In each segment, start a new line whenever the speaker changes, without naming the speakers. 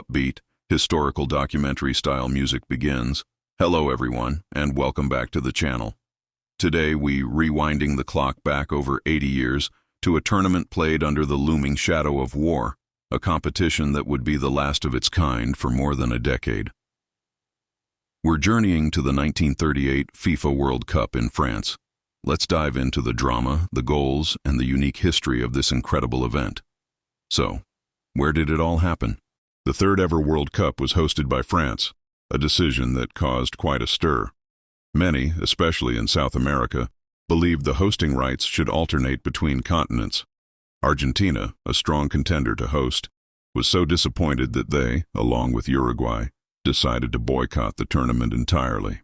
upbeat, historical documentary-style music begins. Hello everyone, and welcome back to the channel. Today we rewinding the clock back over 80 years to a tournament played under the looming shadow of war, a competition that would be the last of its kind for more than a decade. We're journeying to the 1938 FIFA World Cup in France. Let's dive into the drama, the goals, and the unique history of this incredible event. So, where did it all happen? The third ever World Cup was hosted by France, a decision that caused quite a stir. Many, especially in South America, believed the hosting rights should alternate between continents. Argentina, a strong contender to host, was so disappointed that they, along with Uruguay, decided to boycott the tournament entirely.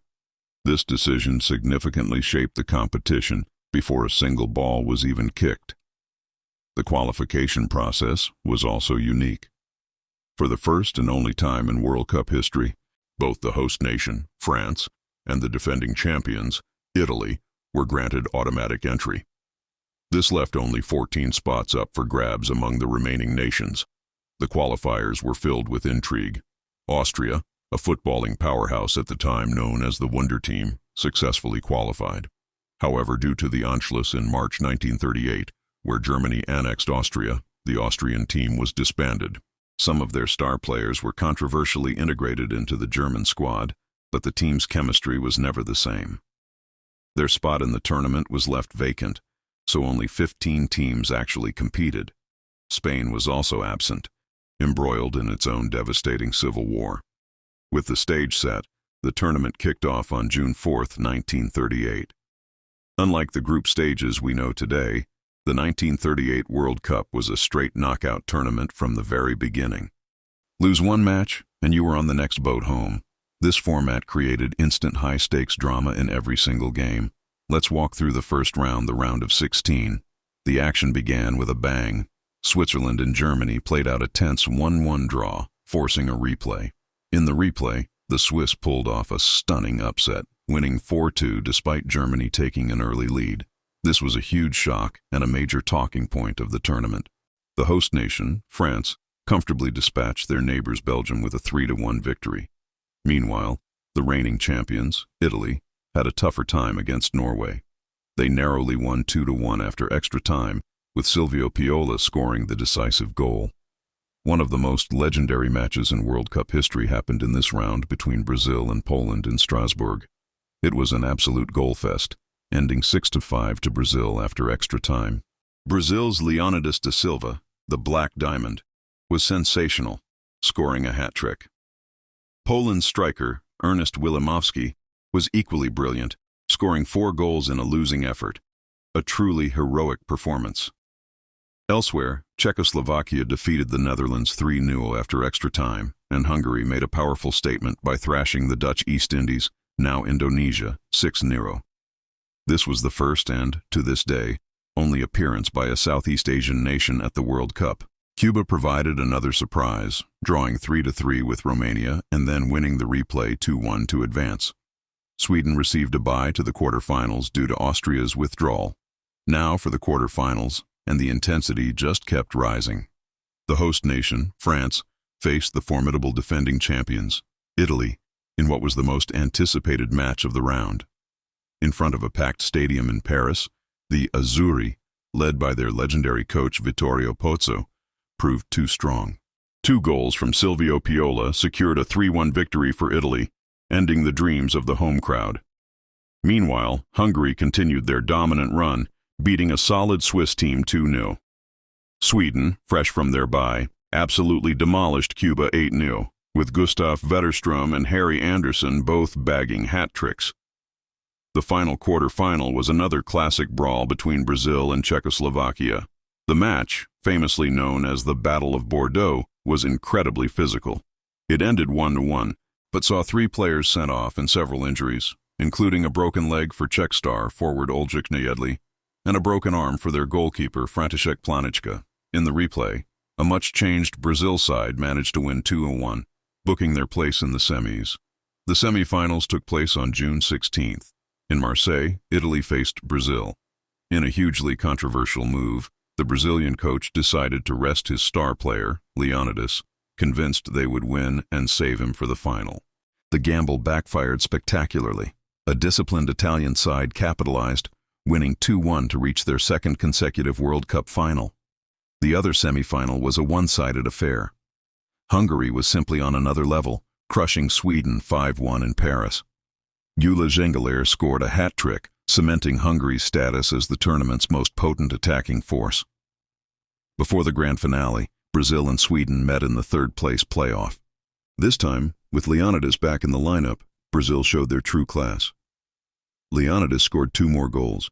This decision significantly shaped the competition before a single ball was even kicked. The qualification process was also unique. For the first and only time in World Cup history, both the host nation, France, and the defending champions, Italy, were granted automatic entry. This left only 14 spots up for grabs among the remaining nations. The qualifiers were filled with intrigue. Austria, a footballing powerhouse at the time known as the Wonder Team, successfully qualified. However, due to the Anschluss in March 1938, where Germany annexed Austria, the Austrian team was disbanded. Some of their star players were controversially integrated into the German squad, but the team's chemistry was never the same. Their spot in the tournament was left vacant, so only 15 teams actually competed. Spain was also absent, embroiled in its own devastating civil war. With the stage set, the tournament kicked off on June 4, 1938. Unlike the group stages we know today, the 1938 World Cup was a straight knockout tournament from the very beginning. Lose one match, and you were on the next boat home. This format created instant high-stakes drama in every single game. Let's walk through the first round, the round of 16. The action began with a bang. Switzerland and Germany played out a tense 1-1 draw, forcing a replay. In the replay, the Swiss pulled off a stunning upset, winning 4-2 despite Germany taking an early lead. This was a huge shock and a major talking point of the tournament. The host nation, France, comfortably dispatched their neighbors Belgium with a 3-1 victory. Meanwhile, the reigning champions, Italy, had a tougher time against Norway. They narrowly won 2-1 after extra time, with Silvio Piola scoring the decisive goal. One of the most legendary matches in World Cup history happened in this round between Brazil and Poland in Strasbourg. It was an absolute goal fest, ending 6-5 to Brazil after extra time. Brazil's Leonidas da Silva, the Black Diamond, was sensational, scoring a hat-trick. Poland's striker, Ernest Wilimowski, was equally brilliant, scoring 4 goals in a losing effort. A truly heroic performance. Elsewhere, Czechoslovakia defeated the Netherlands 3-0 after extra time, and Hungary made a powerful statement by thrashing the Dutch East Indies, now Indonesia, 6-0. This was the first and, to this day, only appearance by a Southeast Asian nation at the World Cup. Cuba provided another surprise, drawing 3-3 with Romania and then winning the replay 2-1 to advance. Sweden received a bye to the quarterfinals due to Austria's withdrawal. Now for the quarterfinals, and the intensity just kept rising. The host nation, France, faced the formidable defending champions, Italy, in what was the most anticipated match of the round. In front of a packed stadium in Paris, the Azzurri, led by their legendary coach Vittorio Pozzo, proved too strong. 2 goals from Silvio Piola secured a 3-1 victory for Italy, ending the dreams of the home crowd. Meanwhile, Hungary continued their dominant run, beating a solid Swiss team 2-0. Sweden, fresh from their bye, absolutely demolished Cuba 8-0, with Gustav Wetterström and Harry Anderson both bagging hat-tricks. The final quarter-final was another classic brawl between Brazil and Czechoslovakia. The match, famously known as the Battle of Bordeaux, was incredibly physical. It ended 1-1, but saw 3 players sent off and several injuries, including a broken leg for Czech star forward Oldřich Nejedlý, and a broken arm for their goalkeeper František Planička. In the replay, a much-changed Brazil side managed to win 2-1, booking their place in the semis. The semifinals took place on June 16th. In Marseille, Italy faced Brazil. In a hugely controversial move, the Brazilian coach decided to rest his star player, Leonidas, convinced they would win and save him for the final. The gamble backfired spectacularly. A disciplined Italian side capitalized, winning 2-1 to reach their second consecutive World Cup final. The other semi-final was a one-sided affair. Hungary was simply on another level, crushing Sweden 5-1 in Paris. Gyula Zengeler scored a hat-trick, cementing Hungary's status as the tournament's most potent attacking force. Before the grand finale, Brazil and Sweden met in the third-place playoff. This time, with Leonidas back in the lineup, Brazil showed their true class. Leonidas scored 2 more goals,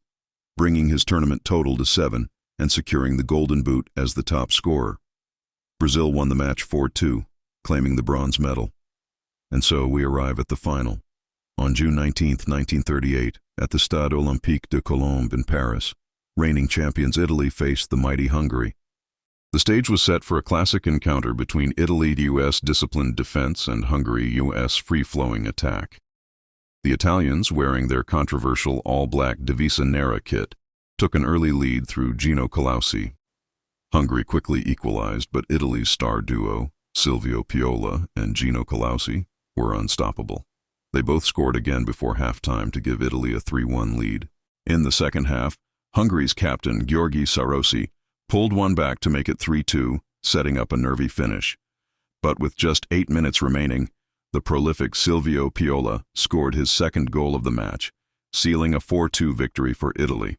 bringing his tournament total to 7 and securing the Golden Boot as the top scorer. Brazil won the match 4-2, claiming the bronze medal. And so we arrive at the final. On June 19, 1938, at the Stade Olympique de Colombes in Paris, reigning champions Italy faced the mighty Hungary. The stage was set for a classic encounter between Italy's U.S. disciplined defense and Hungary's U.S. free-flowing attack. The Italians, wearing their controversial all-black Divisa Nera kit, took an early lead through Gino Colausi. Hungary quickly equalized, but Italy's star duo, Silvio Piola and Gino Colausi, were unstoppable. They both scored again before halftime to give Italy a 3-1 lead. In the second half, Hungary's captain, György Sarosi, pulled one back to make it 3-2, setting up a nervy finish. But with just 8 minutes remaining, the prolific Silvio Piola scored his second goal of the match, sealing a 4-2 victory for Italy.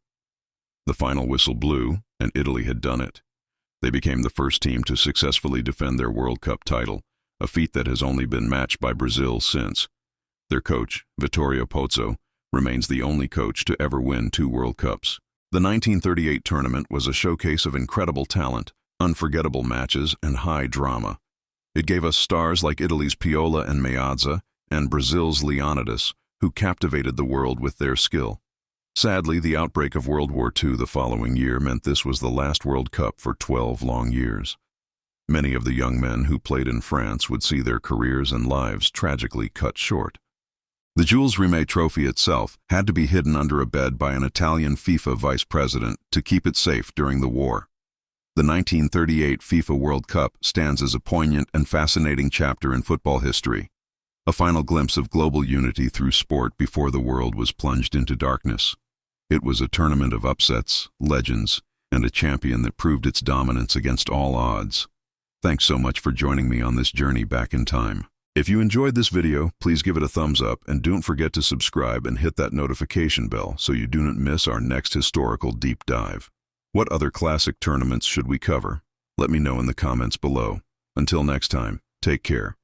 The final whistle blew, and Italy had done it. They became the first team to successfully defend their World Cup title, a feat that has only been matched by Brazil since. Their coach, Vittorio Pozzo, remains the only coach to ever win 2 World Cups. The 1938 tournament was a showcase of incredible talent, unforgettable matches, and high drama. It gave us stars like Italy's Piola and Meazza, and Brazil's Leonidas, who captivated the world with their skill. Sadly, the outbreak of World War II the following year meant this was the last World Cup for 12 long years. Many of the young men who played in France would see their careers and lives tragically cut short. The Jules Rimet trophy itself had to be hidden under a bed by an Italian FIFA vice president to keep it safe during the war. The 1938 FIFA World Cup stands as a poignant and fascinating chapter in football history, a final glimpse of global unity through sport before the world was plunged into darkness. It was a tournament of upsets, legends, and a champion that proved its dominance against all odds. Thanks so much for joining me on this journey back in time. If you enjoyed this video, please give it a thumbs up and don't forget to subscribe and hit that notification bell so you do not miss our next historical deep dive. What other classic tournaments should we cover? Let me know in the comments below. Until next time, take care.